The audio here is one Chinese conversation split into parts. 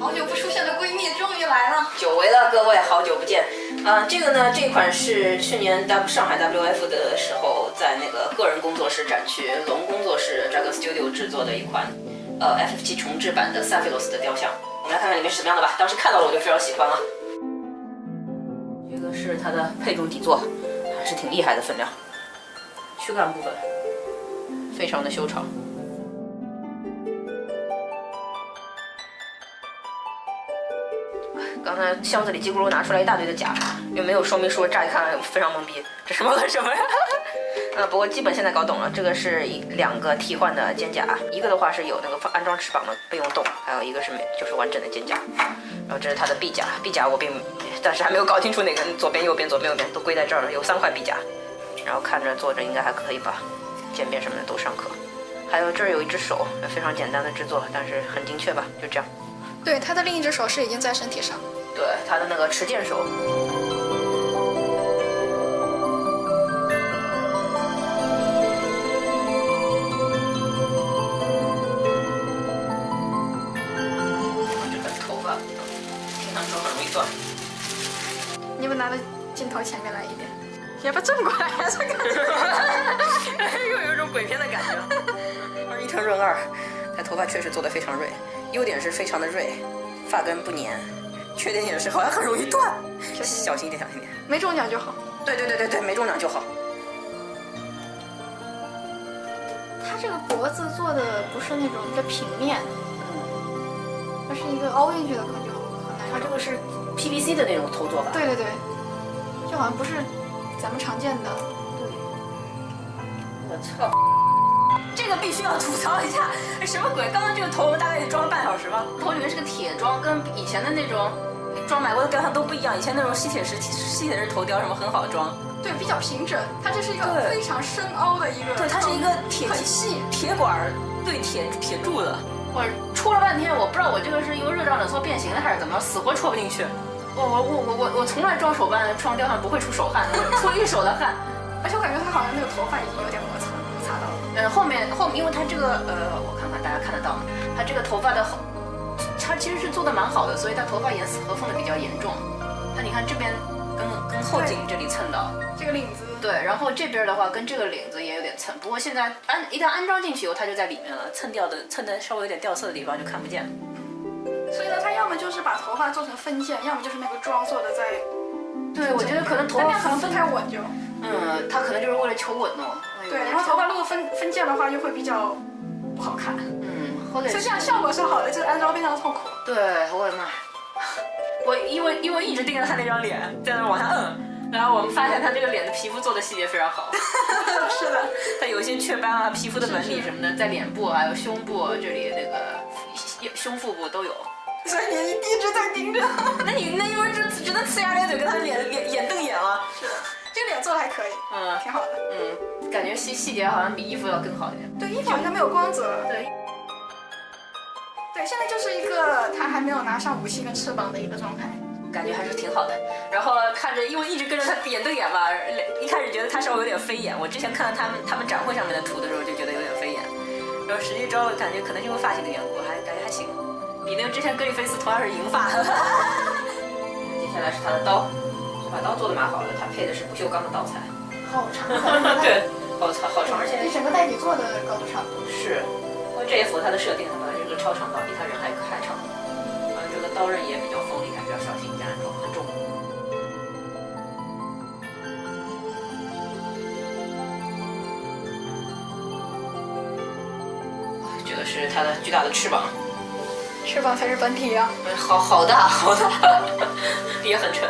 好久不出现的闺蜜终于来了，久违了，各位，好久不见。这个呢，这款是去年上海 WF 的时候，在那个个人工作室展区龙工作室 Dragon Studio 制作的一款FF7重制版的萨菲罗斯的雕像。我们来看看里面是什么样的吧。当时看到了我就非常喜欢了。这个是它的配重底座，还是挺厉害的分量。躯干部分非常的修长。刚才箱子里叽咕噜拿出来一大堆的甲，又没有说明书，乍一看非常懵逼，这什么和什么呀？不过基本现在搞懂了，这个是两个替换的肩甲，一个的话是有那个安装翅膀的备用洞，还有一个是就是完整的肩甲。然后这是它的臂甲，臂甲我但是还没有搞清楚哪个左边右边都归在这儿了，有3块臂甲，然后看着坐着应该还可以吧，渐变什么的都尚可。还有这儿有一只手，非常简单的制作，但是很精确吧，就这样。对，他的另一只手是已经在身体上。对，他的那个持剑手。这个头发听上去很容易断。你们拿到镜头前面来一点，要不正过来呀？这个又有一种鬼片的感觉。一藤润二，他头发确实做得非常锐，优点是非常的锐，发根不粘。缺点也是好像很容易断，小心一点，小心一点，没中奖就好。对，没中奖就好。它这个脖子做的不是那种一个平面，它是一个凹进去的，可能就很难。它这个是 PVC 的那种头做法。对，就好像不是咱们常见的。对，我操！这个必须要吐槽一下，什么鬼？刚刚这个头大概得装了半小时吧。头里面是个铁装，跟以前的那种买过的雕像都不一样。以前那种吸铁石头雕什么很好装，对，比较平整。它这是一个非常深凹的一个，对，它是一个很细铁管对铁柱的。我戳了半天，我不知道我这个是因为热胀冷缩变形了还是怎么，死活戳不进去。我从来装手办装雕像不会出手汗，出一手的汗。而且我感觉它好像那个头发已经有点摩擦到了。后面，因为它这个我看看大家看得到吗？它这个头发的它其实是做的蛮好的，所以它头发严丝合缝的比较严重。那你看这边跟后颈这里蹭到这个领子，对，然后这边的话跟这个领子也有点蹭，不过现在一旦安装进去以后，它就在里面了，蹭的稍微有点掉色的地方就看不见了。所以呢，它要么就是把头发做成分件，要么就是那个妆做的在。对，我觉得可能头发可能不太稳就。它可能就是为了求稳哦。对，然后头发如果分件的话，就会比较不好看。所以这样效果是好的，就是安装非常痛苦。对，我的妈！我因为一直盯着他那张脸，在那往下摁，然后我们发现他这个脸的皮肤做的细节非常好。是的，他有一些雀斑啊、皮肤的纹理什么的，在脸部还有胸部这里那个胸腹部都有。所以你一直在盯着。那因为只能呲牙咧嘴跟他眼瞪眼了。是的，这个脸做的还可以，挺好的。感觉细节好像比衣服要更好一点。对，衣服好像没有光泽。对，现在就是一个他还没有拿上武器跟翅膀的一个状态，感觉还是挺好的。然后看着，因为一直跟着他眼瞪眼吧，一开始觉得他稍微有点飞眼。我之前看到他们展会上面的图的时候就觉得有点飞眼，然后实际招了感觉可能因为发型的缘故，感觉还行，比那个之前格里菲斯同样是银发。接下来是他的刀，这把刀做的蛮好的，他配的是不锈钢的刀材，好长。对，好长，而且比整个带底座的高度差不多。是，因为这也符合他的设定，他本来是个超长刀，比他人还长。这个刀刃也比较锋利，感觉要小心一点安装，很重。这个是它的巨大的翅膀，翅膀才是本体啊！好大，也很沉。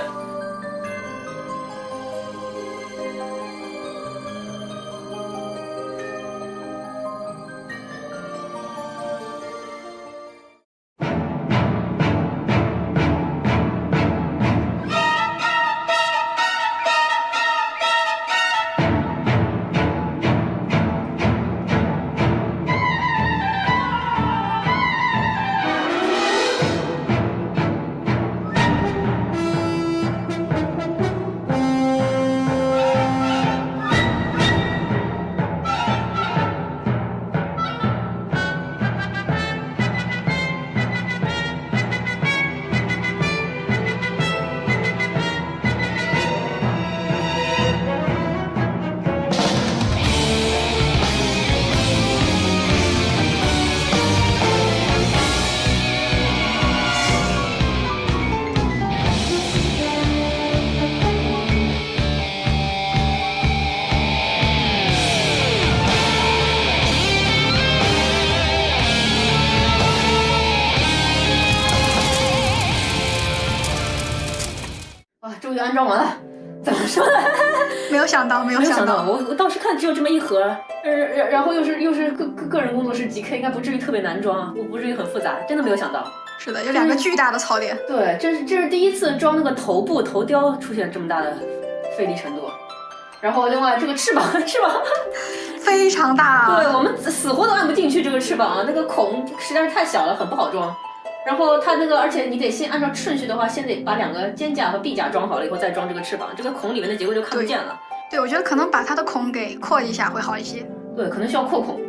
就安装完了。怎么说呢？没有想到，没有想到，我当时看只有这么一盒，然后又是个人工作室GK，应该不至于特别难装啊，不至于很复杂，真的没有想到。是的，有2个巨大的槽点。对，这是第一次装那个头部头雕出现这么大的费力程度。然后另外这个翅膀非常大，对，我们死活都按不进去这个翅膀啊，那个孔实在是太小了，很不好装。然后它那个，而且你得先按照顺序的话，先得把2个肩胛和臂胛装好了以后再装这个翅膀，这个孔里面的结构就看不见了。对，我觉得可能把它的孔给扩一下会好一些。对，可能需要扩孔。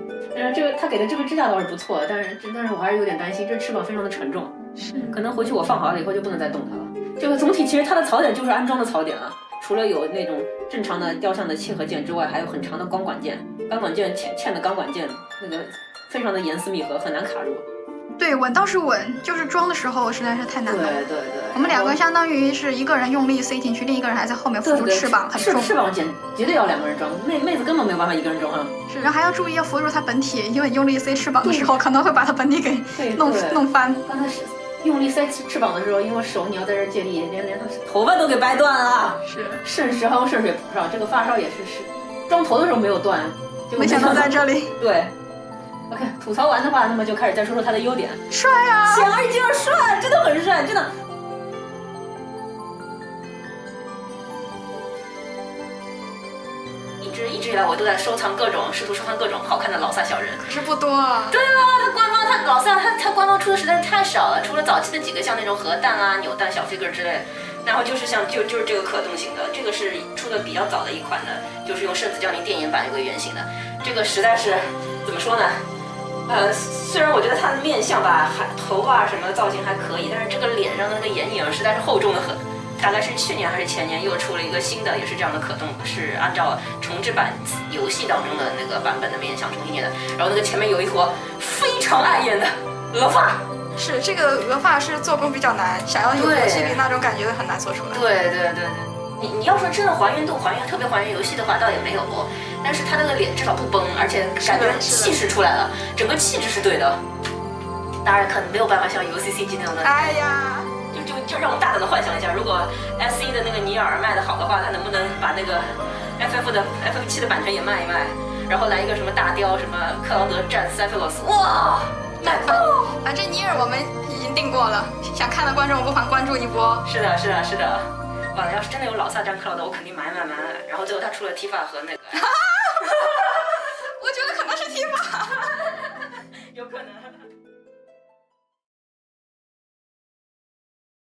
这个他给的这个支架倒是不错，但是我还是有点担心，这翅膀非常的沉重，是，可能回去我放好了以后就不能再动它了。这个总体其实它的槽点就是安装的槽点啊，除了有那种正常的雕像的切合件之外，还有很长的钢管件，钢管件嵌的钢管件那个非常的严丝密合，很难卡入。对，稳倒是稳，就是装的时候实在是太难了。对，我们2个相当于是一个人用力塞进去，另一个人还在后面扶住翅膀，很重。翅膀绝对要2个人装，妹子根本没有办法一个人装啊。是，然后还要注意要扶住它本体，因为你用力塞翅膀的时候，可能会把它本体给弄翻。刚才是用力塞翅膀的时候，因为手你要在这借力，连头发都给掰断了。是，顺时夯顺水扑上，这个发梢也是装头的时候没有断，没想到在这里。对。OK， 吐槽完的话，那么就开始再说说他的优点。帅啊！显而易见帅，真的很帅，真的。一直以来我都在试图收藏各种好看的老萨小人，可是不多啊。对啊，他老萨他官方出的实在是太少了，除了早期的几个像那种核弹啊、扭蛋小 figure 之类，然后就是就是这个可动型的，这个是出的比较早的一款的，就是用圣子降临电影版为原型的，这个实在是怎么说呢？虽然我觉得他的面相吧，头发什么造型还可以，但是这个脸上的那个眼影实在是厚重的很。大概是去年还是前年又出了一个新的，也是这样的可动，是按照重制版游戏当中的那个版本的面相重新捏的。然后那个前面有一坨非常碍眼的额发，是这个额发是做工比较难，想要有游戏里那种感觉很难做出来。对。你要说真的还原度特别还原游戏的话，倒也没有，但是他那个脸至少不崩，而且感觉气势出来了，整个气质是对的。当然可能没有办法像 UCCG 那种的。哎呀。就让我们大胆的幻想一下，如果 SE 的那个尼尔卖的好的话，他能不能把那个 FF7 的版权也卖一卖，然后来一个什么大雕，什么克劳德战塞菲罗斯，哇，卖爆！反正尼尔我们已经定过了，想看的观众不妨关注一波。是的。哇，要是真的有老萨战克劳德，我肯定买。然后最后他出了 Tifa 和那个，我觉得可能是 Tifa。